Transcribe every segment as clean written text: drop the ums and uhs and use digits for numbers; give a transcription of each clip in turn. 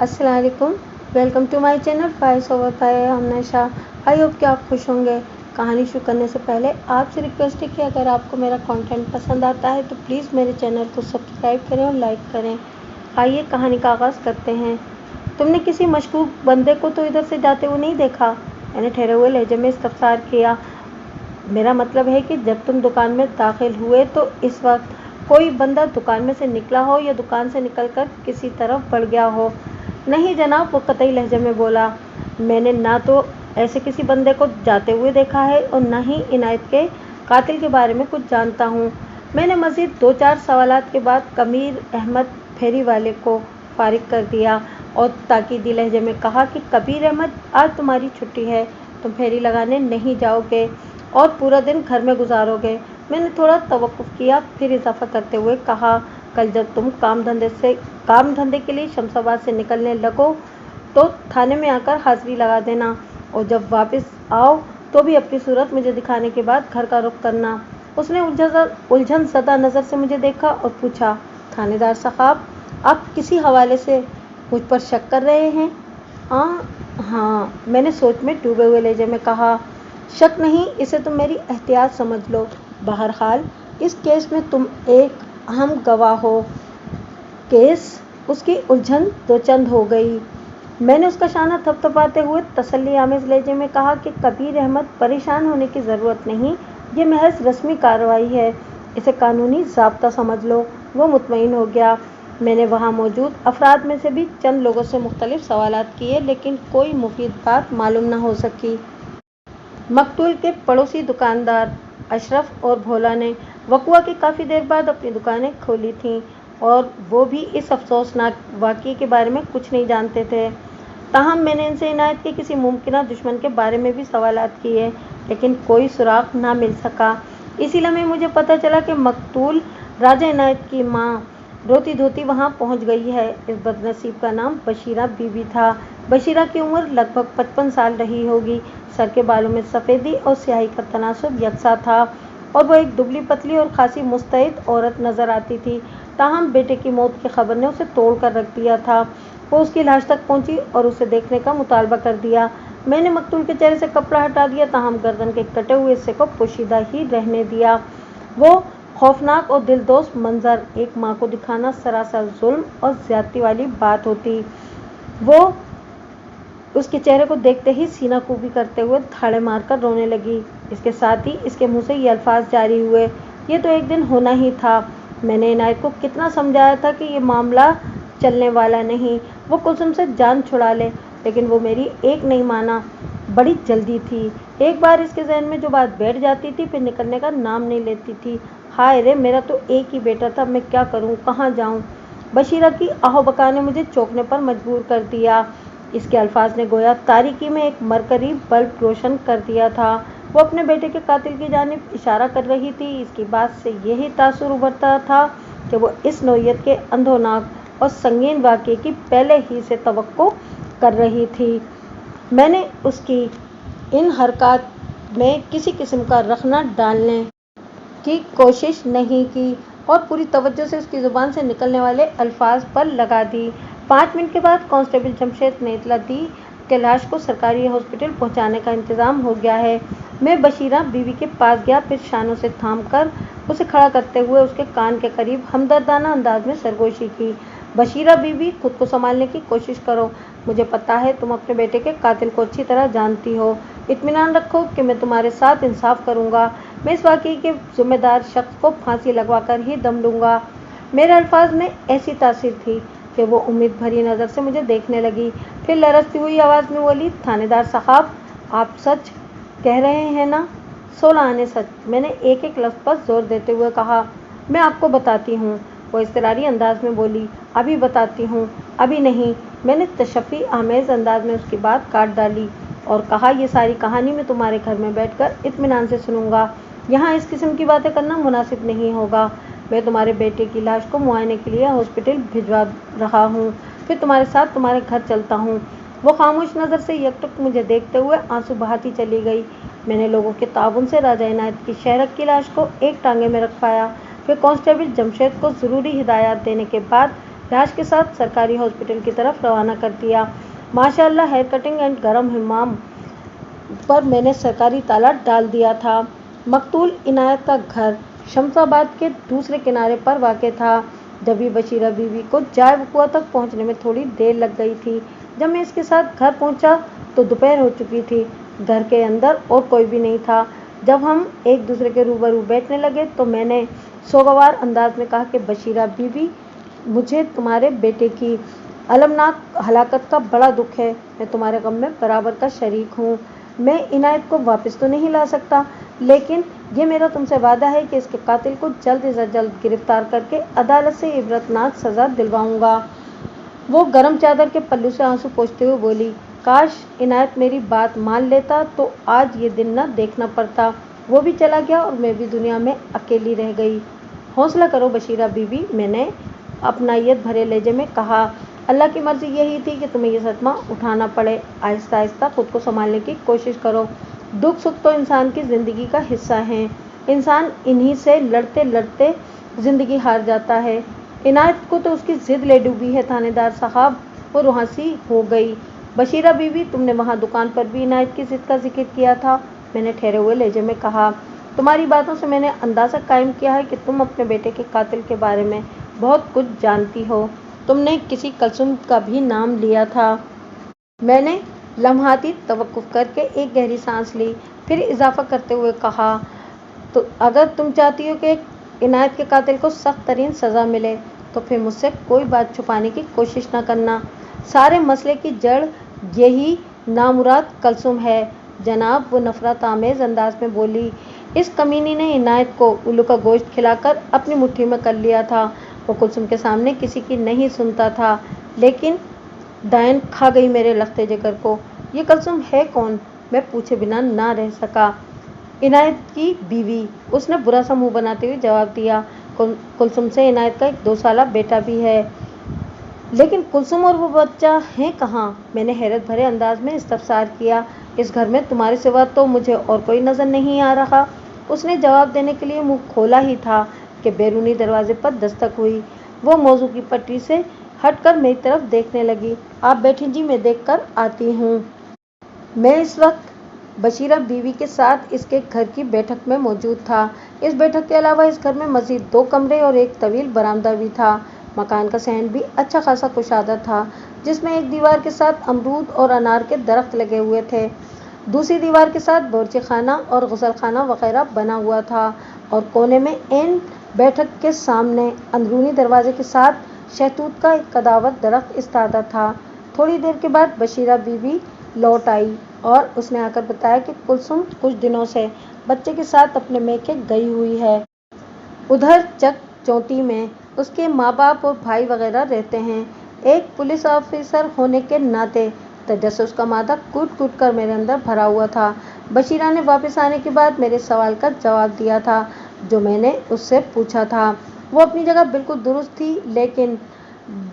अस्सलाम वालेकुम। Welcome to my channel voice over by Hamnesha. I hope कि आप खुश होंगे। कहानी शुरू करने से पहले आपसे रिक्वेस्ट है कि अगर आपको मेरा कंटेंट पसंद आता है तो प्लीज़ मेरे चैनल को सब्सक्राइब करें और लाइक करें। आइए कहानी का आगाज़ करते हैं। तुमने किसी मशकूक बंदे को तो इधर से जाते हुए नहीं देखा? मैंने ठहरे हुए लहजे में इस्तफसार किया। मेरा मतलब है कि जब तुम दुकान में दाखिल हुए तो इस वक्त कोई बंदा दुकान में से निकला हो या दुकान से निकलकर किसी तरफ बढ़ गया हो? नहीं जनाब, वो कतई लहजे में बोला। मैंने ना तो ऐसे किसी बंदे को जाते हुए देखा है और न ही इनायत के कातिल के बारे में कुछ जानता हूँ। मैंने मज़ीद 2-4 सवालात के बाद कमीर अहमद फेरी वाले को फारिग कर दिया और ताकीदी लहजे में कहा कि कबीर अहमद, आज तुम्हारी छुट्टी है, तुम फेरी लगाने नहीं जाओगे और पूरा दिन घर में गुजारोगे। मैंने थोड़ा तवक्कुफ किया, फिर इजाफा करते हुए कहा, कल जब तुम काम धंधे के लिए शमशाबाद से निकलने लगो तो थाने में आकर हाजिरी लगा देना और जब वापस आओ तो भी अपनी सूरत मुझे दिखाने के बाद घर का रुख करना। उसने उलझन ज़दा नज़र से मुझे देखा और पूछा, थानेदार साहब, आप किसी हवाले से मुझ पर शक कर रहे हैं? हाँ, मैंने सोच में डूबे हुए लहजे में कहा। शक नहीं, इसे तुम मेरी एहतियात समझ लो। बहरहाल इस केस में तुम एक अहम गवाह हो। केस? उसकी उलझन दो चंद हो गई। मैंने उसका शाना थपथपाते हुए तसल्ली आमेज़ लहजे में कहा कि कबीर अहमद, परेशान होने की ज़रूरत नहीं, ये महज रस्मी कार्रवाई है, इसे कानूनी ज़ाब्ता समझ लो। वो मुतमईन हो गया। मैंने वहाँ मौजूद अफराद में से भी चंद लोगों से मुख्तलिफ सवालात किए, लेकिन कोई मुफीद बात मालूम न हो सकी। मकतूल के पड़ोसी दुकानदार अशरफ और भोला ने वक़ुआ के काफ़ी देर बाद अपनी दुकानें खोली थीं और वो भी इस अफसोसनाक वाक़ये के बारे में कुछ नहीं जानते थे। ताहम मैंने इनसे इनायत के किसी मुमकिना दुश्मन के बारे में भी सवालात किए, लेकिन कोई सुराग ना मिल सका। इसी लम्हे मुझे पता चला कि मकतूल राजा इनायत की माँ रोती धोती वहाँ पहुँच गई है। इस बदनसीब का नाम बशीरा बीबी था। बशीरा की उम्र लगभग 55 साल रही होगी। सर के बालों में सफ़ेदी और स्याही का तनासुब यकसा था और वो एक दुबली पतली और खासी मुस्तैद औरत नज़र आती थी। ताहम बेटे की मौत की खबर ने उसे तोड़ कर रख दिया था। वो उसकी लाश तक पहुंची और उसे देखने का मुतालबा कर दिया। मैंने मकतूल के चेहरे से कपड़ा हटा दिया, ताहम गर्दन के कटे हुए हिस्से को पोशीदा ही रहने दिया। वो खौफनाक और दिलदोज मंजर एक माँ को दिखाना सरासर जुल्म और ज्यादती वाली बात होती। वो उसके चेहरे को देखते ही सीना कूबी करते हुए धाड़े मारकर रोने लगी। इसके साथ ही इसके मुंह से ये अल्फाज जारी हुए, ये तो एक दिन होना ही था। मैंने इनायत को कितना समझाया था कि ये मामला चलने वाला नहीं, वो कुलसुम से जान छुड़ा ले, लेकिन वो मेरी एक नहीं माना। बड़ी जल्दी थी। एक बार इसके जहन में जो बात बैठ जाती थी फिर निकलने का नाम नहीं लेती थी। हाय रे, मेरा तो एक ही बेटा था, मैं क्या करूं, कहाँ जाऊं? बशीरा की आहो-बका ने मुझे चौंकने पर मजबूर कर दिया। इसके अल्फाज ने गोया तारीकी में एक मरकरी बल्ब रोशन कर दिया था। वो अपने बेटे के कातिल की जानिब इशारा कर रही थी। इसकी बात से यही तासुर उभरता था कि वो इस नौइयत के अंधोनाक और संगीन वाक़ये की पहले ही से तवक्को कर रही थी। मैंने उसकी इन हरकत में किसी किस्म का रखना डालने की कोशिश नहीं की और पूरी तवज्जो से उसकी ज़ुबान से निकलने वाले अल्फाज पर लगा दी। 5 मिनट के बाद कांस्टेबल जमशेद ने इतला दी कि लाश को सरकारी हॉस्पिटल पहुंचाने का इंतज़ाम हो गया है। मैं बशीरा बीवी के पास गया, फिर शानों से थाम कर उसे खड़ा करते हुए उसके कान के करीब हमदर्दाना अंदाज में सरगोशी की। बशीरा बीवी, खुद को संभालने की कोशिश करो। मुझे पता है तुम अपने बेटे के कातिल को अच्छी तरह जानती हो। इत्मीनान रखो कि मैं तुम्हारे साथ इंसाफ करूँगा। मैं इस वाक़ये के ज़िम्मेदार शख्स को फांसी लगवा कर ही दम लूँगा। मेरे अल्फाज में ऐसी तासीर थी कि वो उम्मीद भरी नज़र से मुझे देखने लगी। फिर लरजती हुई आवाज़ में बोली, थानेदार साहब, आप सच कह रहे हैं ना? 16 आने सच, मैंने एक एक लफ्ज़ पर जोर देते हुए कहा। मैं आपको बताती हूँ, वो इज़्तिरारी अंदाज में बोली। अभी बताती हूँ, अभी नहीं। मैंने तशफ़ी आमेज़ अंदाज में उसकी बात काट डाली और कहा, ये सारी कहानी मैं तुम्हारे घर में बैठकर इत्मीनान से सुनूंगा। यहाँ इस किस्म की बातें करना मुनासिब नहीं होगा। मैं तुम्हारे बेटे की लाश को मुआयने के लिए हॉस्पिटल भिजवा रहा हूँ, फिर तुम्हारे साथ तुम्हारे घर चलता हूँ। वो खामोश नज़र से यकटुक मुझे देखते हुए आंसू बहाती चली गई। मैंने लोगों के ताउन से राजा इनायत की शहरक की लाश को एक टांगे में रखवाया। फिर कांस्टेबल जमशेद को ज़रूरी हिदायत देने के बाद लाश के साथ सरकारी हॉस्पिटल की तरफ रवाना कर दिया। माशाअल्लाह हेयर कटिंग एंड गरम हमाम पर मैंने सरकारी ताला डाल दिया था। मकतूल इनायत का घर शमशाबाद के दूसरे किनारे पर वाक़ था। जब भी बशीरा बीवी को जाए वकुआ तक पहुंचने में थोड़ी देर लग गई थी। जब मैं इसके साथ घर पहुंचा तो दोपहर हो चुकी थी। घर के अंदर और कोई भी नहीं था। जब हम एक दूसरे के रूबरू बैठने लगे तो मैंने सोगवार अंदाज में कहा कि बशीरा बीवी, मुझे तुम्हारे बेटे की अलमनाक हलाकत का बड़ा दुख है। मैं तुम्हारे गम में बराबर का शरीक हूँ। मैं इनायत को वापस तो नहीं ला सकता, लेकिन ये मेरा तुमसे वादा है कि इसके कातिल को जल्द से जल्द गिरफ्तार करके अदालत से इबरतनाक सज़ा दिलवाऊंगा। वो गरम चादर के पल्लू से आंसू पोंछते हुए बोली, काश इनायत मेरी बात मान लेता तो आज ये दिन न देखना पड़ता। वो भी चला गया और मैं भी दुनिया में अकेली रह गई। हौसला करो बशीरा बीवी, मैंने अपनायत भरे लहजे में कहा। अल्लाह की मर्जी यही थी कि तुम्हें ये सदमा उठाना पड़े। आहिस्ता आहिस्ता खुद को संभालने की कोशिश करो। दुख सुख तो इंसान की ज़िंदगी का हिस्सा हैं। इंसान इन्हीं से लड़ते लड़ते ज़िंदगी हार जाता है। इनायत को तो उसकी ज़िद ले डूबी है थानेदार साहब, वो रुहासी हो गई। बशीरा बीवी, तुमने वहाँ दुकान पर भी इनायत की ज़िद का जिक्र किया था। मैंने ठहरे हुए लहजे में कहा। तुम्हारी बातों से मैंने अंदाज़ा कायम किया है कि तुम अपने बेटे के कातिल के बारे में बहुत कुछ जानती हो। तुमने किसी कुलसुम का भी नाम लिया था। मैंने लम्हाती तवक्कुफ करके एक गहरी सांस ली, फिर इजाफा करते हुए कहा, तो अगर तुम चाहती हो कि इनायत के कातिल को सख्त तरीन सज़ा मिले तो फिर मुझसे कोई बात छुपाने की कोशिश न करना। सारे मसले की जड़ यही नामुराद कुलसुम है। जनाब, वो नफरत आमेज़ अंदाज में बोली। इस कमीनी ने इनायत को उल्लू का गोश्त खिलाकर अपनी मुट्ठी में कर लिया था। वो कुलसुम के सामने किसी की नहीं सुनता था, लेकिन डायन खा गई मेरे लख्ते जिगर को। ये कुलसुम है कौन? मैं पूछे बिना ना रह सका। इनायत की बीवी, उसने बुरा सा मुंह बनाते हुए जवाब दिया। कुलसुम से इनायत का एक 2 साला बेटा भी है। लेकिन कुलसुम और वो बच्चा हैं कहाँ? मैंने हैरत भरे अंदाज में इस्तफसार किया। इस घर में तुम्हारे सिवा तो मुझे और कोई नजर नहीं आ रहा। उसने जवाब देने के लिए मुंह खोला ही था कि बैरूनी दरवाजे पर दस्तक हुई। वो मौजू की पटरी से हटकर मेरी तरफ देखने लगी। आप बैठें जी, मैं देख कर आती हूँ। मैं इस वक्त बशीरा बीवी के साथ इसके घर की बैठक में मौजूद था। इस बैठक के अलावा इस घर में मज़ीद 2 कमरे और एक तवील बरामदा भी था। मकान का सहन भी अच्छा खासा कुशादा था, जिसमें एक दीवार के साथ अमरूद और अनार के दरख्त लगे हुए थे। दूसरी दीवार के साथ बावर्ची खाना और गुसल खाना वगैरह बना हुआ था, और कोने में एन बैठक के सामने अंदरूनी दरवाजे के साथ शहतूत का एक कदावर दरख्त इस्तादा था। थोड़ी देर के बाद बशीरा बीवी लौट आई और उसने आकर बताया कि कुलसुम कुछ दिनों से बच्चे के साथ अपने मैके गई हुई है। उधर चक चौंटी में उसके माँ बाप और भाई वगैरह रहते हैं। एक पुलिस ऑफिसर होने के नाते तजस्सुस का मादा कूट कूट कर मेरे अंदर भरा हुआ था। बशीरा ने वापस आने के बाद मेरे सवाल का जवाब दिया था जो मैंने उससे पूछा था। वो अपनी जगह बिल्कुल दुरुस्त थी, लेकिन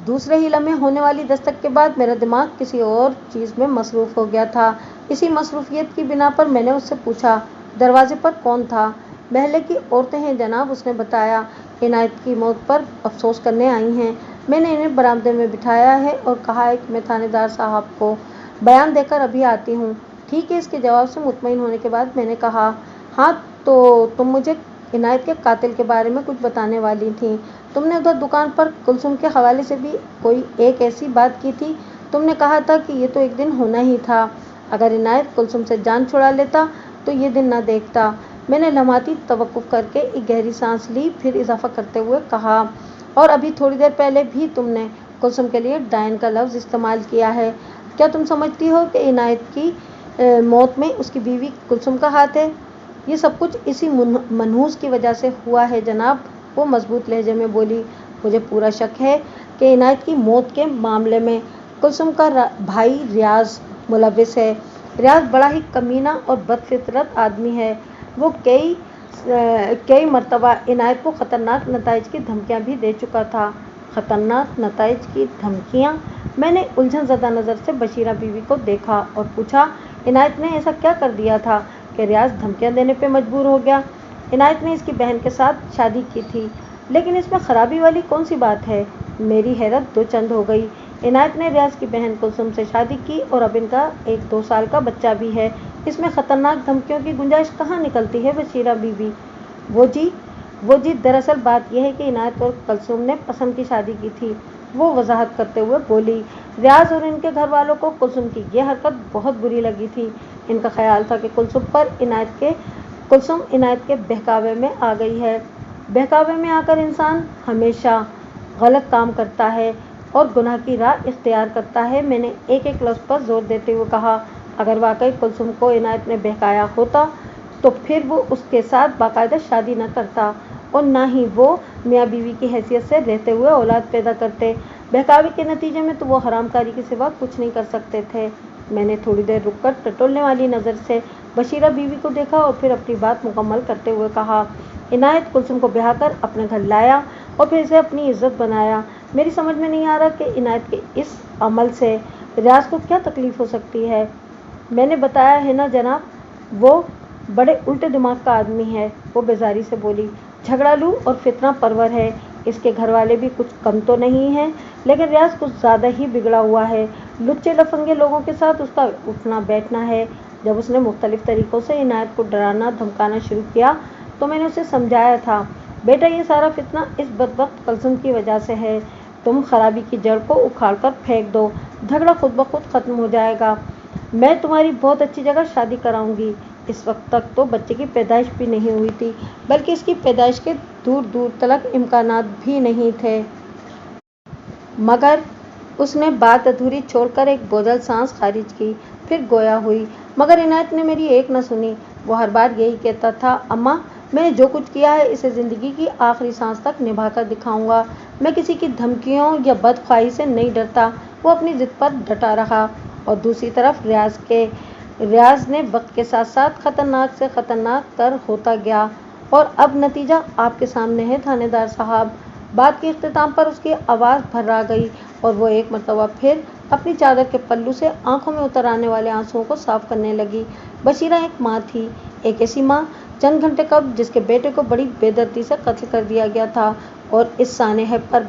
दूसरे ही लम्हे होने वाली दस्तक के बाद मेरा दिमाग किसी और चीज़ में मसरूफ़ हो गया था। इसी मसरूफियत की बिना पर मैंने उससे पूछा, दरवाजे पर कौन था? महल्ले की औरतें हैं जनाब, उसने बताया। इनायत की मौत पर अफसोस करने आई हैं। मैंने इन्हें बरामदे में बिठाया है और कहा है कि मैं थानेदार साहब को बयान देकर अभी आती हूँ। ठीक है, इसके जवाब से मुतमईन होने के बाद मैंने कहा, हाँ तो तुम मुझे इनायत के कातिल के बारे में कुछ बताने वाली थी। तुमने उधर दुकान पर कुलसुम के हवाले से भी कोई एक ऐसी बात की थी। तुमने कहा था कि ये तो एक दिन होना ही था। अगर इनायत कुलसुम से जान छुड़ा लेता तो ये दिन ना देखता। मैंने लम्हाती तवक्कुफ करके एक गहरी सांस ली, फिर इजाफा करते हुए कहा, और अभी थोड़ी देर पहले भी तुमने कुलसुम के लिए डायन का लफ्ज़ इस्तेमाल किया है। क्या तुम समझती हो कि इनायत की मौत में उसकी बीवी कुलसुम का हाथ है? ये सब कुछ इसी मनहूस की वजह से हुआ है जनाब, वो मजबूत लहजे में बोली। मुझे पूरा शक है कि इनायत की मौत के मामले में कुलसुम का भाई रियाज मुलविस है। रियाज बड़ा ही कमीना और बदफितरत आदमी है। वो कई मरतबा इनायत को ख़तरनाक नताइज की धमकियाँ भी दे चुका था। ख़तरनाक नताइज की धमकियाँ? मैंने उलझन ज़दा नज़र से बशीरा बीवी को देखा और पूछा, इनायत ने ऐसा क्या कर दिया था कि रियाज धमकियाँ देने पे मजबूर हो गया? इनायत ने इसकी बहन के साथ शादी की थी, लेकिन इसमें ख़राबी वाली कौन सी बात है? मेरी हैरत दो चंद हो गई। इनायत ने रियाज की बहन कुलसुम से शादी की और अब इनका एक 2 साल का बच्चा भी है। इसमें खतरनाक धमकियों की गुंजाइश कहाँ निकलती है बशीरा बीबी? वो जी दरअसल बात यह है कि इनायत और कुलसुम ने पसंद की शादी की थी, वो वजाहत करते हुए बोली। रियाज और इनके घर वालों को कुलसुम की यह हरकत बहुत बुरी लगी थी। इनका ख्याल था कि कुलसुम इनायत के बहकावे में आ गई है। बहकावे में आकर इंसान हमेशा गलत काम करता है और गुनाह की राह इख्तियार करता है। मैंने एक एक लफ्ज़ पर जोर देते हुए कहा, अगर वाकई कुलसुम को इनायत ने बहकाया होता तो फिर वो उसके साथ बाकायदा शादी न करता और न ही वो मियाँ बीवी की हैसियत से रहते हुए औलाद पैदा करते। बहकावे के नतीजे में तो वो हरामकारी के सिवा कुछ नहीं कर सकते थे। मैंने थोड़ी देर रुककर टटोलने वाली नज़र से बशीरा बीवी को देखा और फिर अपनी बात मुकम्मल करते हुए कहा, इनायत कुलसुम को ब्याह कर अपने घर लाया और फिर इसे अपनी इज्जत बनाया। मेरी समझ में नहीं आ रहा कि इनायत के इस अमल से रियाज को क्या तकलीफ हो सकती है। मैंने बताया है ना जनाब, वो बड़े उल्टे दिमाग का आदमी है, वो बेजारी से बोली। झगड़ालू और फितना परवर है। इसके घर वाले भी कुछ कम तो नहीं हैं, लेकिन रियाज कुछ ज़्यादा ही बिगड़ा हुआ है। लुच्चे लफंगे लोगों के साथ उसका उठना बैठना है। जब उसने मुख्तलिफ तरीक़ों से इनायत को डराना धमकाना शुरू किया तो मैंने उसे समझाया था, बेटा ये सारा फितना इस बदबख्त कुलसुम की वजह से है। तुम खराबी की जड़ को उखाड़ कर फेंक दो, झगड़ा खुद ब खुद ख़त्म हो जाएगा। मैं तुम्हारी बहुत अच्छी जगह शादी कराऊंगी। इस वक्त तक तो बच्चे की पैदाइश भी नहीं हुई थी, बल्कि इसकी पैदाइश के दूर दूर तलक इम्कानात भी नहीं थे। मगर उसने बात अधूरी छोड़कर एक बोझल सांस खारिज की, फिर गोया हुई। मगर इनायत ने मेरी एक न सुनी। वो हर बार यही कहता था, अम्मा मैंने जो कुछ किया है इसे ज़िंदगी की आखिरी सांस तक निभा कर दिखाऊंगा। मैं किसी की धमकियों या बदख्वाही से नहीं डरता। वो अपनी ज़िद पर डटा रहा। और दूसरी तरफ रियाज ने वक्त के साथ साथ खतरनाक से खतरनाक तर होता गया और अब नतीजा आपके सामने है थानेदार साहब। बात के इख्तिताम पर उसकी आवाज़ भर्रा गई और वो एक मरतबा फिर अपनी चादर के पल्लू से आंखों में उतर आने वाले आंसुओं को साफ करने लगी। बशीरा एक माँ थी, एक ऐसी माँ चंद घंटे कब जिसके बेटे को बड़ी बेदर्दी से कत्ल कर दिया गया था और इस सानेह पर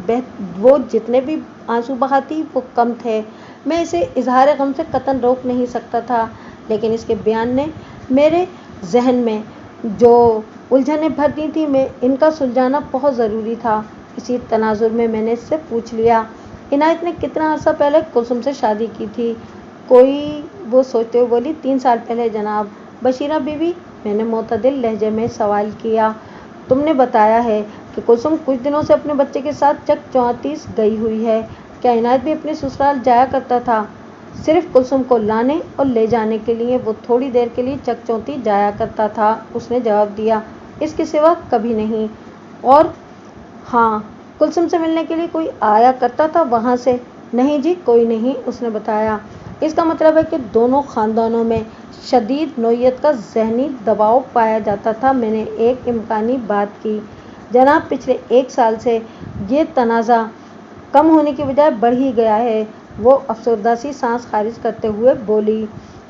वो जितने भी आंसू बहाती वो कम थे। मैं इसे इजहार गम से कतन रोक नहीं सकता था, लेकिन इसके बयान ने मेरे जहन में जो उलझनें भर दी थी मैं इनका सुलझाना बहुत ज़रूरी था। इसी तनाजुर में मैंने इससे पूछ लिया, इनायत ने कितना अर्सा पहले कुलसुम से शादी की थी? वो सोचते हुए बोली, 3 साल पहले जनाब। बशीरा बीवी, मैंने मोतदिल लहजे में सवाल किया, तुमने बताया है कि कुलसुम कुछ दिनों से अपने बच्चे के साथ चक 34 गई हुई है। क्या इनायत भी अपने ससुराल जाया करता था? सिर्फ कुलसुम को लाने और ले जाने के लिए वो थोड़ी देर के लिए चक 34 जाया करता था, उसने जवाब दिया। इसके सिवा कभी नहीं। और हाँ, कुलसुम से मिलने के लिए कोई आया करता था वहाँ से? नहीं जी, कोई नहीं, उसने बताया। इसका मतलब है कि दोनों ख़ानदानों में शदीद नौयत का ज़हनी दबाव पाया जाता था। मैंने एक इम्कानी बात की, जनाब पिछले 1 साल से ये तनाज़ा कम होने की बजाय बढ़ ही गया है। वो अफसरदा सी सांस खारिज करते हुए बोली।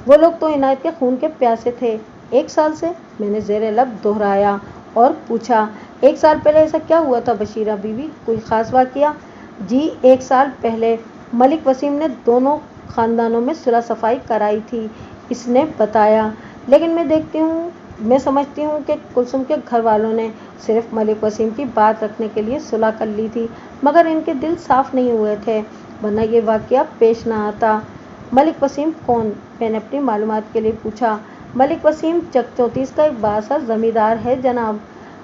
वो लोग तो इनायत के खून के प्यासे थे। 1 साल से? मैंने ज़ेरे लब दोहराया और पूछा, 1 साल पहले ऐसा क्या हुआ था बशीरा बीवी, कोई ख़ास वाक़या? जी, 1 साल पहले मलिक वसीम ने दोनों ख़ानदानों में सुलह सफ़ाई कराई थी, इसने बताया। लेकिन मैं समझती हूँ कि कुलसुम के घर वालों ने सिर्फ मलिक वसीम की बात रखने के लिए सुलह कर ली थी, मगर इनके दिल साफ़ नहीं हुए थे, वरना ये वाक़या पेश न आता। मलिक वसीम कौन? मैंने अपनी मालूमात के लिए पूछा। मलिक वसीम चक 34 का एक बासर ज़मींदार है जनाब,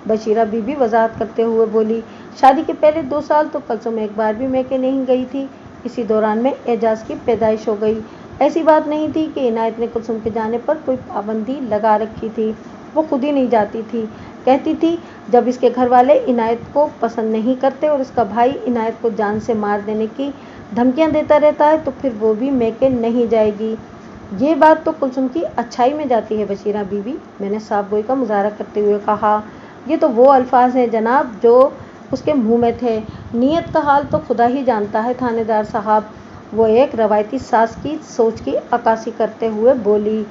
बशीरा बीबी वजाहत करते हुए बोली। शादी के पहले 2 साल तो कुलसुम एक बार भी मैके नहीं गई थी। इसी दौरान में एजाज की पैदाइश हो गई। ऐसी बात नहीं थी कि इनायत ने कुलसुम के जाने पर कोई पाबंदी लगा रखी थी, वो खुद ही नहीं जाती थी। कहती थी जब इसके घर वाले इनायत को पसंद नहीं करते और इसका भाई इनायत को जान से मार देने की धमकियां देता रहता है तो फिर वो भी मैके नहीं जाएगी। ये बात तो कुलसुम की अच्छाई में जाती है बशीरा बीवी, मैंने साफ गोई का मुजाहरा करते हुए कहा। ये तो वो अल्फाज हैं जनाब जो उसके मुंह में थे, नीयत का हाल तो खुदा ही जानता है थानेदार साहब। वो एक रवायती सास की सोच की अक्कासी करते हुए बोली।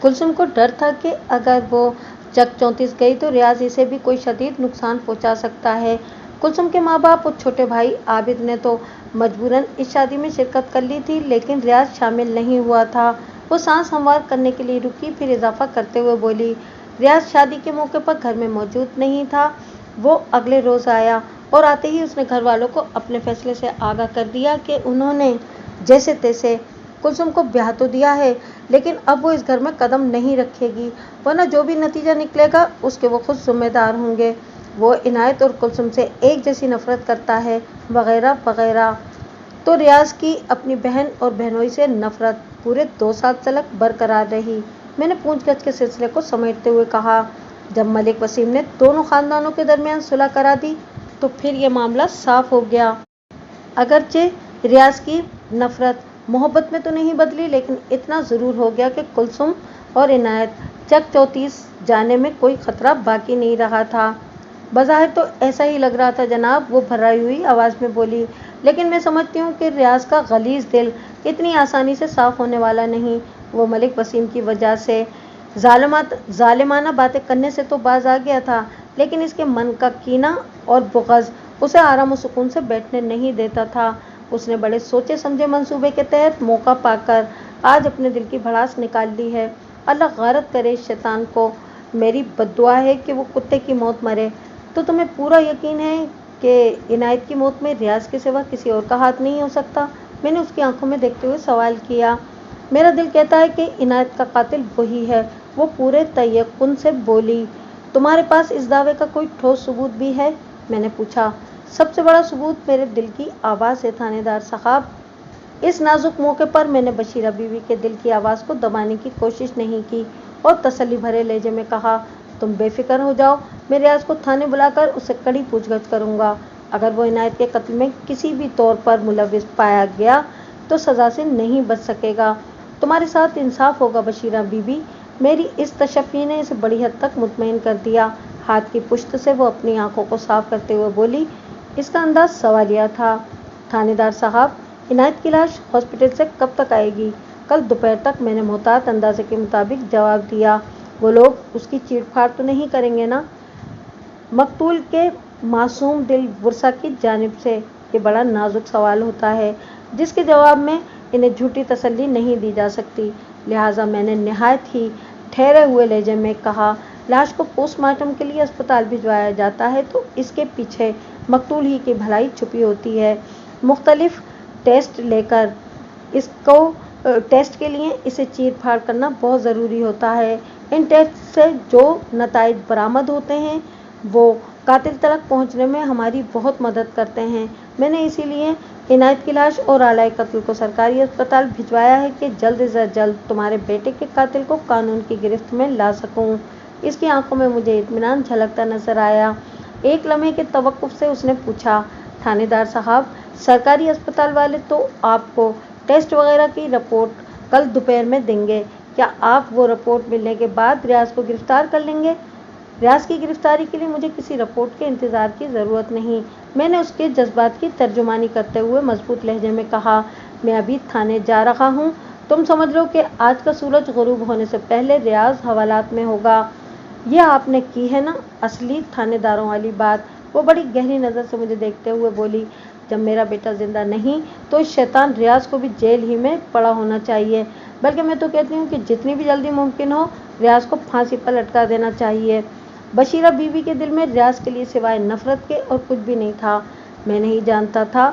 कुलसुम को डर था कि अगर वो चक 34 गई तो रियाज इसे भी कोई शदीद नुकसान पहुंचा सकता है। कुलसुम के माँ बाप और छोटे भाई आबिद ने तो मजबूरन इस शादी में शिरकत कर ली थी, लेकिन रियाज शामिल नहीं हुआ था। वो सांस हमवार करने के लिए रुकी, फिर इजाफा करते हुए बोली, रियाज शादी के मौके पर घर में मौजूद नहीं था। वो अगले रोज आया और आते ही उसने घर वालों को अपने फैसले से आगाह कर दिया कि उन्होंने जैसे तैसे कुलसुम को ब्याह तो दिया है, लेकिन अब वो इस घर में कदम नहीं रखेगी, वरना जो भी नतीजा निकलेगा उसके वो खुद जिम्मेदार होंगे। वो इनायत और कुलसुम से एक जैसी नफरत करता है, वगैरह वगैरह। तो रियाज की अपनी बहन और बहनोई से नफरत पूरे 2 साल तक बरकरार रही। मैंने पूछगछ के सिलसिले को समेटते हुए कहा, जब मलिक वसीम ने दोनों खानदानों के दरमियान सुलह करा दी तो फिर ये मामला साफ हो गया। अगरचे रियाज की नफरत मोहब्बत में तो नहीं बदली, लेकिन इतना ज़रूर हो गया कि कुलसुम और इनायत चक चौतीस जाने में कोई खतरा बाकी नहीं रहा था। बज़ाहिर तो ऐसा ही लग रहा था जनाब, वो भर्राई हुई आवाज़ में बोली, लेकिन मैं समझती हूँ कि रियाज का गलीज़ दिल इतनी आसानी से साफ होने वाला नहीं। वो मलिक वसीम की वजह से जालिमाना बातें करने से तो बाज आ गया था, लेकिन इसके मन का कीना और बुग़्ज़ उसे आराम और सुकून से बैठने नहीं देता था। उसने बड़े सोचे समझे मंसूबे के तहत मौका पाकर आज अपने दिल की भड़ास निकाल ली है। अल्लाह गारत करे इस शैतान को। मेरी बद्दुआ है कि वो कुत्ते की मौत मरे। तो तुम्हें पूरा यकीन है कि इनायत की मौत में रियाज के सिवा किसी और का हाथ नहीं हो सकता? मैंने उसकी आंखों में देखते हुए सवाल किया। मेरा दिल कहता है कि इनायत का कातिल वही है, वो पूरे तयक्कुन से बोली। तुम्हारे पास इस दावे का कोई ठोस सबूत भी है? मैंने पूछा। सबसे बड़ा सबूत मेरे दिल की आवाज़ है थानेदार साहब। इस नाजुक मौके पर मैंने बशीरा बीवी के दिल की आवाज़ को दबाने की कोशिश नहीं की और तसल्ली भरे लहजे में कहा, तुम बेफिक्र हो जाओ, मैं रियाज को थाने बुलाकर उससे कड़ी पूछगछ करूंगा। अगर वो इनायत के कत्ल में किसी भी तौर पर मुलव्विस पाया गया तो सज़ा से नहीं बच सकेगा। तुम्हारे साथ इंसाफ होगा बशीरा बीबी। मेरी इस तशफ़ी ने इसे बड़ी हद तक मुतमईन कर दिया। हाथ की पुश्त से वो अपनी आंखों को साफ करते हुए बोली, इसका अंदाज सवालिया था। थानेदार साहब, इनायत की लाश हॉस्पिटल से कब तक आएगी? कल दोपहर तक, मैंने मोहतात अंदाजे के मुताबिक जवाब दिया। वो लोग उसकी चीड़-फाड़ तो नहीं करेंगे ना? मकतूल के मासूम दिल वर्सा की जानिब से ये बड़ा नाजुक सवाल होता है, जिसके जवाब में इन्हें झूठी तसल्ली नहीं दी जा सकती। लिहाजा मैंने निहायत ही ठहरे हुए लहजे में कहा, लाश को पोस्टमार्टम के लिए अस्पताल भिजवाया जाता है तो इसके पीछे मकतूल ही की भलाई छुपी होती है। मुख्तलिफ टेस्ट लेकर टेस्ट के लिए इसे चीर-फाड़ करना बहुत ज़रूरी होता है। इन टेस्ट से जो नताइज बरामद होते हैं वो कातिल तक पहुंचने में हमारी बहुत मदद करते हैं। मैंने इसीलिए इनायत की लाश और आलाए कत्ल को सरकारी अस्पताल भिजवाया है कि जल्द से जल्द तुम्हारे बेटे के कातिल को कानून की गिरफ्त में ला सकूं। इसकी आंखों में मुझे इत्मीनान झलकता नजर आया। एक लम्हे के तवक्कुफ से उसने पूछा, थानेदार साहब, सरकारी अस्पताल वाले तो आपको टेस्ट वगैरह की रिपोर्ट कल दोपहर में देंगे, क्या आप वो रिपोर्ट मिलने के बाद रियाज को गिरफ्तार कर लेंगे? रियाज की गिरफ्तारी के लिए मुझे किसी रिपोर्ट के इंतज़ार की ज़रूरत नहीं। मैंने उसके जज्बात की तर्जुमानी करते हुए मजबूत लहजे में कहा, मैं अभी थाने जा रहा हूँ। तुम समझ लो कि आज का सूरज गुरूब होने से पहले रियाज हवालात में होगा। ये आपने की है ना असली थानेदारों वाली बात। वो बड़ी गहरी नज़र से मुझे देखते हुए बोली, जब मेरा बेटा जिंदा नहीं तो इस शैतान रियाज को भी जेल ही में पड़ा होना चाहिए। बल्कि मैं तो कहती हूँ कि जितनी भी जल्दी मुमकिन हो रियाज को फांसी पर लटका देना चाहिए। बशीरा बीवी के दिल में रियाज के लिए सिवाय नफरत के और कुछ भी नहीं था। मैं नहीं जानता था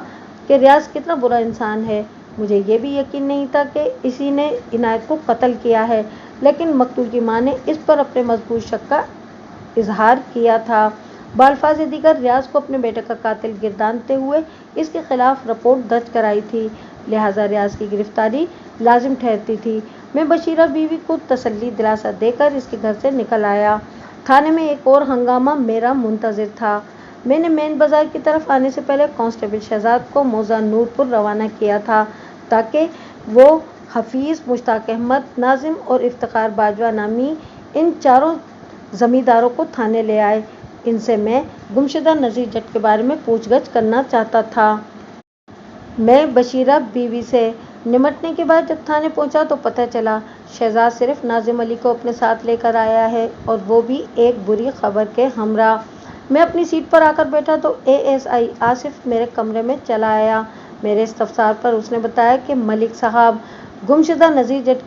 कि रियाज कितना बुरा इंसान है। मुझे ये भी यकीन नहीं था कि इसी ने इनायत को कत्ल किया है, लेकिन मकतूल की मां ने इस पर अपने मजबूत शक का इजहार किया था। बाल्फाज़ दीगर रियाज को अपने बेटे का कातिल गिरदानते हुए इसके खिलाफ रिपोर्ट दर्ज कराई थी, लिहाजा रियाज की गिरफ्तारी लाजिम ठहरती थी। मैं बशीरा बीवी को तसल्ली दिलासा देकर इसके घर से निकल आया। थाने में एक और हंगामा मेरा मुंतज़िर था। मैंने मेन बाजार की तरफ आने से पहले कांस्टेबल शहजाद को मौजा नूरपुर रवाना किया था ताकि वो हफीज़, मुश्ताक अहमद, नाजिम और इफ्तिखार बाजवा नामी इन चारों जमींदारों को थाने ले आए। इनसे मैं गुमशुदा नज़ीर जट के बारे में पूछगछ करना चाहता था। मैं बशीरा बीवी से निमटने के बाद जब थाने पहुंचा तो पता चला शहजाद सिर्फ नाजिम अली को अपने साथ लेकर आया है, और वो भी एक बुरी खबर के हमरा। मैं अपनी सीट पर आकर बैठा तो एएसआई आसिफ मेरे कमरे में चला आया। मेरे इस्तफसार पर उसने बताया कि मलिक साहब, गुमशुदा नज़ीर जट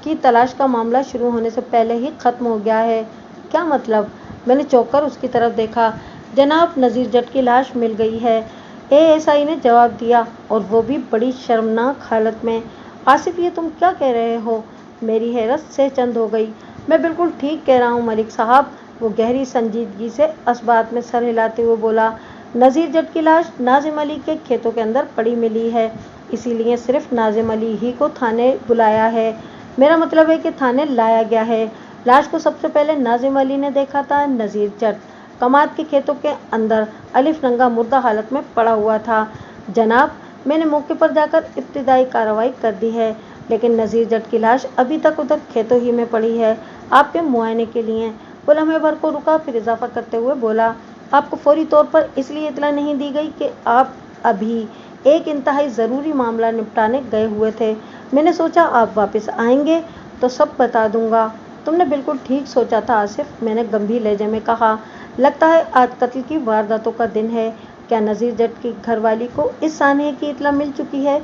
की तलाश का मामला शुरू होने से पहले ही ख़त्म हो गया है। क्या मतलब? मैंने चौंक कर उसकी तरफ देखा। जनाब, नज़ीर जट की लाश मिल गई है, एएसआई ने जवाब दिया, और वो भी बड़ी शर्मनाक हालत में। आसिफ, ये तुम क्या कह रहे हो? मेरी हैरत से चंद हो गई। मैं बिल्कुल ठीक कह रहा हूँ मलिक साहब, वो गहरी संजीदगी से असबात में सर हिलाते हुए बोला। नज़ीर जट की लाश नाजिम अली के खेतों के अंदर पड़ी मिली है, इसीलिए सिर्फ नाजिम अली ही को थाने बुलाया है। मेरा मतलब है कि थाने लाया गया है। लाश को सबसे पहले नाजिम अली ने देखा था। नज़ीर जट कमाद के खेतों के अंदर अलिफ नंगा मुर्दा हालत में पड़ा हुआ था। जनाब, मैंने मौके पर जाकर इब्तिदाई कार्रवाई कर दी है, लेकिन नज़ीर जट की लाश अभी तक उधर खेतों ही में पड़ी है, आपके मुआयने के लिए। वो लम्हे भर को रुका, फिर इजाफा करते हुए बोला, आपको फौरी तौर पर इसलिए इतला नहीं दी गई कि आप अभी एक इंतहाई ज़रूरी मामला निपटाने गए हुए थे। मैंने सोचा आप वापस आएंगे तो सब बता दूंगा। तुमने बिल्कुल ठीक सोचा था आसिफ, मैंने गंभीर लहजे में कहा। लगता है आज कत्ल की वारदातों का दिन है। क्या नज़ीर जट की घरवाली को इस सानहे की इतला मिल चुकी है?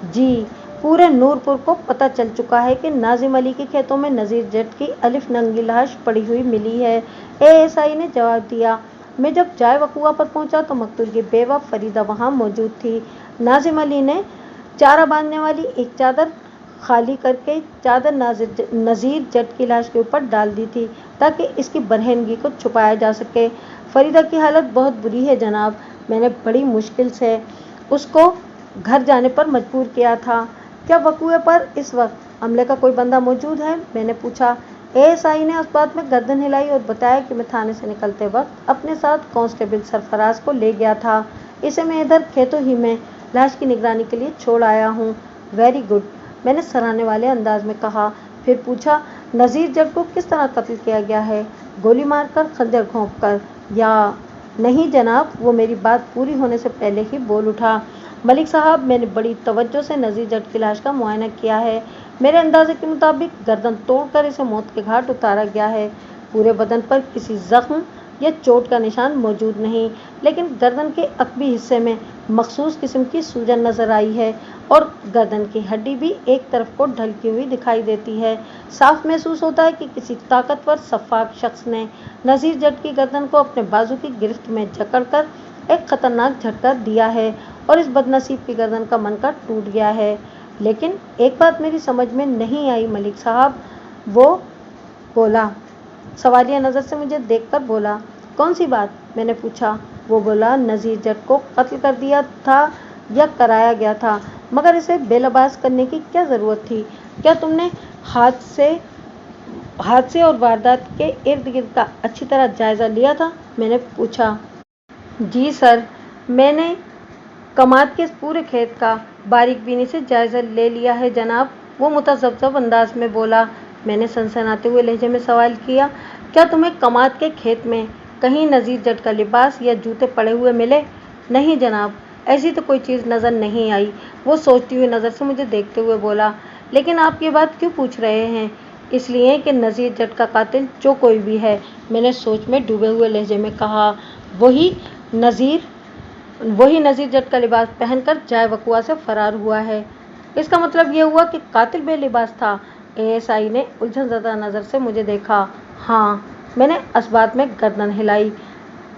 जी, पूरे नूरपुर को पता चल चुका है कि नाजिम अली के खेतों में नज़ीर जट की अलिफ नंगी लाश पड़ी हुई मिली है, एएसआई ने जवाब दिया। मैं जब जाय वकुआ पर पहुंचा तो मकतूल की बेवा फरीदा वहां मौजूद थी। नाजिम अली ने चारा बांधने वाली एक चादर खाली करके चादर नज़ीर जट की लाश के ऊपर डाल दी थी ताकि इसकी बरहनगी को छुपाया जा सके। फरीदा की हालत बहुत बुरी है जनाब, मैंने बड़ी मुश्किल से उसको घर जाने पर मजबूर किया था। क्या वकुए पर इस वक्त अमले का कोई बंदा मौजूद है? मैंने पूछा। एएसआई ने उस बात में गर्दन हिलाई और बताया कि मैं थाने से निकलते वक्त अपने साथ कांस्टेबल सरफराज को ले गया था। इसे मैं इधर खेतों ही में लाश की निगरानी के लिए छोड़ आया हूँ। वेरी गुड, मैंने सराहने वाले अंदाज में कहा। फिर पूछा, नज़ीर जट को किस तरह कत्ल किया गया है? गोली मारकर, खंजर घोंपकर, या? नहीं जनाब, वो मेरी बात पूरी होने से पहले ही बोल उठा। मलिक साहब, मैंने बड़ी तवज्जो से नज़ीर जट की लाश का मुआयना किया है। मेरे अंदाजे के मुताबिक गर्दन तोड़कर इसे मौत के घाट उतारा गया है। पूरे बदन पर किसी जख्म या चोट का निशान मौजूद नहीं, लेकिन गर्दन के अकबी हिस्से में मखसूस किस्म की सूजन नजर आई है और गर्दन की हड्डी भी एक तरफ को ढलकी हुई दिखाई देती है। साफ महसूस होता है कि किसी ताकतवर सफाक शख्स ने नज़ीर जट की गर्दन को अपने बाजू की गिरफ्त में जकड़कर एक खतरनाक झटका दिया है और इस बदनसीब की गर्दन का मनका टूट गया है। लेकिन एक बात मेरी समझ में नहीं आई मलिक साहब, वो बोला, सवालिया नज़र से मुझे देखकर बोला। कौन सी बात? मैंने पूछा। वो बोला, नज़ीर जट को कत्ल कर दिया था या कराया गया था, मगर इसे बेलबास करने की क्या ज़रूरत थी? क्या तुमने हादसे और वारदात के इर्द गिर्द का अच्छी तरह जायज़ा लिया था? मैंने पूछा। जी सर, मैंने कमाद के पूरे खेत का बारीकबीनी से जायज़ा ले लिया है जनाब, वो मुतज़ब्ज़ब अंदाज में बोला। मैंने सनसनाते हुए लहजे में सवाल किया, क्या तुम्हें कमाद के खेत में कहीं नज़ीर जट का लिबास या जूते पड़े हुए मिले? नहीं जनाब, ऐसी तो कोई चीज़ नज़र नहीं आई, वो सोचती हुई नज़र से मुझे देखते हुए बोला। लेकिन आप ये बात क्यों पूछ रहे हैं? इसलिए कि नज़ीर जट का कातिल जो कोई भी है, मैंने सोच में डूबे हुए लहजे में कहा, वही नज़ीर जट का लिबास पहनकर जाय वकुआ से फरार हुआ है। इसका मतलब ये हुआ कि कातिल बेलिबास था। एएसआई ने उलझन ज़दा नज़र से मुझे देखा। हाँ, मैंने असबात में गर्दन हिलाई।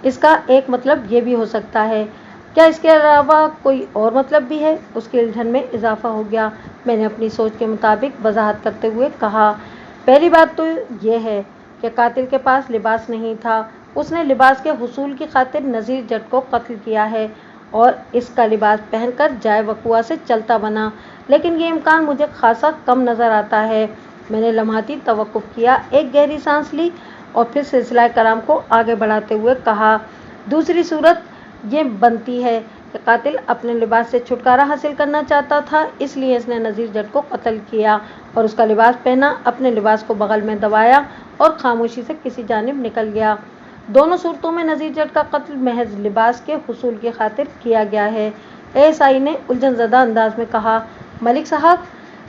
इसका एक मतलब ये भी हो सकता है। क्या इसके अलावा कोई और मतलब भी है? उसकी उलझन में इजाफा हो गया। मैंने अपनी सोच के मुताबिक वजाहत करते हुए कहा, पहली बात तो ये है कि कातिल के पास लिबास नहीं था, उसने लिबास के हुसूल की खातिर नज़ीर जट को कत्ल किया है और इसका लिबास पहनकर जाय वकुआ से चलता बना। लेकिन ये इम्कान मुझे खासा कम नज़र आता है। मैंने लम्हाती तवक्कुफ किया, एक गहरी सांस ली और फिर सिलसिला कलाम को आगे बढ़ाते हुए कहा, दूसरी सूरत ये बनती है कि कातिल अपने लिबास से छुटकारा हासिल करना चाहता था, इसलिए इसने नज़ीर जट को कत्ल किया और उसका लिबास पहना, अपने लिबास को बगल में दबाया और खामोशी से किसी जानिब निकल गया। दोनों सूरतों में नज़ीर जट का कत्ल महज लिबास के हुसूल की खातिर किया गया है। एएसआई ने उलझन ज़दा अंदाज में कहा, मलिक साहब,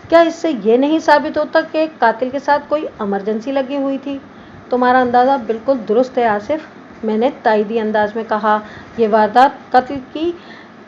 क्या इससे ये नहीं साबित होता कि कातिल के साथ कोई इमरजेंसी लगी हुई थी? तुम्हारा अंदाज़ा बिल्कुल दुरुस्त है आसिफ, میں نے تائیدی انداز میں کہا۔ یہ واردات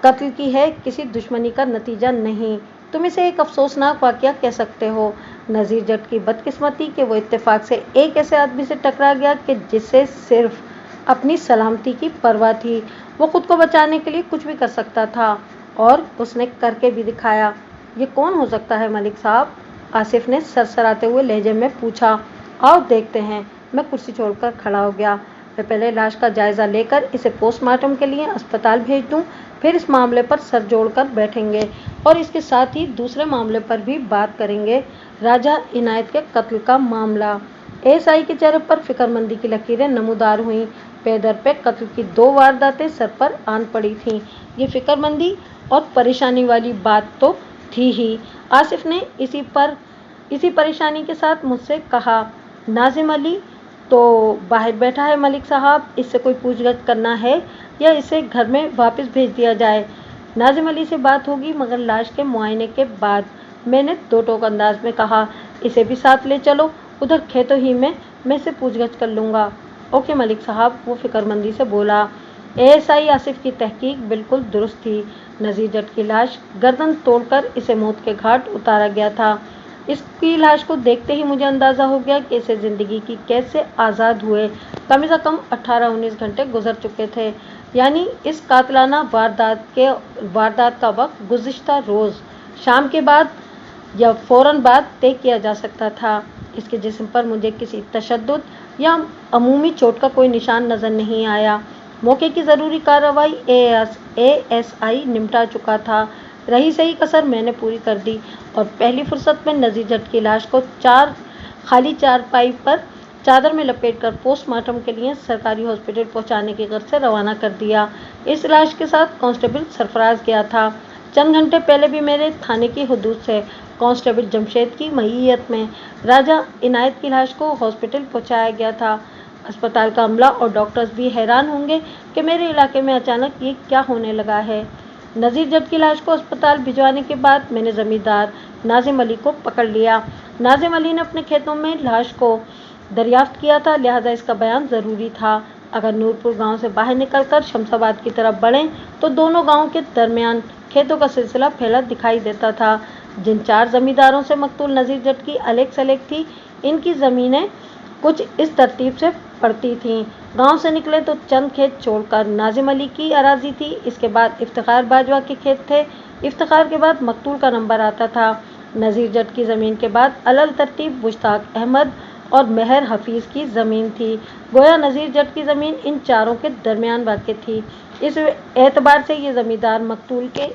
قتل کی ہے، کسی دشمنی کا نتیجہ نہیں۔ تم اسے ایک افسوسناک واقعہ کہہ سکتے ہو۔ نذیر جٹ کی بدقسمتی کہ وہ اتفاق سے ایک ایسے آدمی سے ٹکرا گیا کہ جسے صرف اپنی سلامتی کی پرواہ تھی۔ وہ خود کو بچانے کے لیے کچھ بھی کر سکتا تھا، اور اس نے کر کے بھی دکھایا۔ یہ کون ہو سکتا ہے ملک صاحب؟ آصف نے سرسراتے ہوئے لہجے میں پوچھا۔ آؤ دیکھتے ہیں۔ میں کرسی چھوڑ کر کھڑا ہو گیا۔ میں پہلے لاش کا جائزہ لے کر اسے پوسٹ مارٹم کے لیے اسپتال بھیج دوں، پھر اس معاملے پر سر جوڑ کر بیٹھیں گے اور اس کے ساتھ ہی دوسرے معاملے پر بھی بات کریں گے، راجہ عنایت کے قتل کا معاملہ۔ ASI کے چہرے پر فکر مندی کی لکیریں نمودار ہوئیں۔ پے در پہ قتل کی 2 وارداتیں سر پر آن پڑی تھیں۔ یہ فکر مندی اور پریشانی والی بات تو تھی ہی۔ آصف نے اسی پریشانی کے ساتھ مجھ سے کہا، ناظم علی تو باہر بیٹھا ہے ملک صاحب، اس سے کوئی پوچھ گچھ کرنا ہے یا اسے گھر میں واپس بھیج دیا جائے؟ ناظم علی سے بات ہوگی مگر لاش کے معائنے کے بعد، میں نے دو ٹوک انداز میں کہا۔ اسے بھی ساتھ لے چلو، ادھر کھیتوں ہی میں سے پوچھ گچھ کر لوں گا۔ اوکے ملک صاحب، وہ فکر مندی سے بولا۔ ASI آصف کی تحقیق بالکل درست تھی۔ نذیر جٹ کی لاش گردن توڑ کر اسے موت کے گھاٹ اتارا گیا تھا۔ اس کی لاش کو دیکھتے ہی مجھے اندازہ ہو گیا کہ اسے زندگی کی قید سے آزاد ہوئے کم از کم 18-19 گھنٹے گزر چکے تھے، یعنی اس قاتلانہ واردات کا وقت گزشتہ روز شام کے بعد یا فوراً بعد طے کیا جا سکتا تھا۔ اس کے جسم پر مجھے کسی تشدد یا عمومی چوٹ کا کوئی نشان نظر نہیں آیا۔ موقع کی ضروری کارروائی ASI نمٹا چکا تھا۔ رہی سہی کسر میں نے پوری کر دی اور پہلی فرصت میں نذیر جٹ کی لاش کو خالی چارپائی پر چادر میں لپیٹ کر پوسٹ مارٹم کے لیے سرکاری ہاسپٹل پہنچانے کی غرض سے روانہ کر دیا۔ اس لاش کے ساتھ کانسٹیبل سرفراز گیا تھا۔ چند گھنٹے پہلے بھی میرے تھانے کی حدود سے کانسٹیبل جمشید کی معیت میں راجہ عنایت کی لاش کو ہاسپٹل پہنچایا گیا تھا۔ اسپتال کا عملہ اور ڈاکٹرز بھی حیران ہوں گے کہ میرے علاقے میں اچانک یہ کیا ہونے لگا ہے۔ نذیر جٹ کی لاش کو اسپتال بھجوانے کے بعد میں نے زمیندار ناظم علی کو پکڑ لیا۔ ناظم علی نے اپنے کھیتوں میں لاش کو دریافت کیا تھا، لہٰذا اس کا بیان ضروری تھا۔ اگر نورپور گاؤں سے باہر نکل کر شمس آباد کی طرف بڑھیں تو دونوں گاؤں کے درمیان کھیتوں کا سلسلہ پھیلا دکھائی دیتا تھا۔ جن 4 زمینداروں سے مقتول نذیر جٹ کی الیگ سلیگ تھی، ان کی زمینیں کچھ اس ترتیب سے پڑتی تھیں۔ گاؤں سے نکلے تو چند کھیت چھوڑ کر ناظم علی کی اراضی تھی، اس کے بعد افتخار باجوہ کے کھیت تھے، افتخار کے بعد مقتول کا نمبر آتا تھا۔ نذیر جٹ کی زمین کے بعد علل ترتیب مشتاق احمد اور مہر حفیظ کی زمین تھی۔ گویا نذیر جٹ کی زمین ان چاروں کے درمیان واقع تھی۔ اس اعتبار سے یہ زمیندار مقتول کے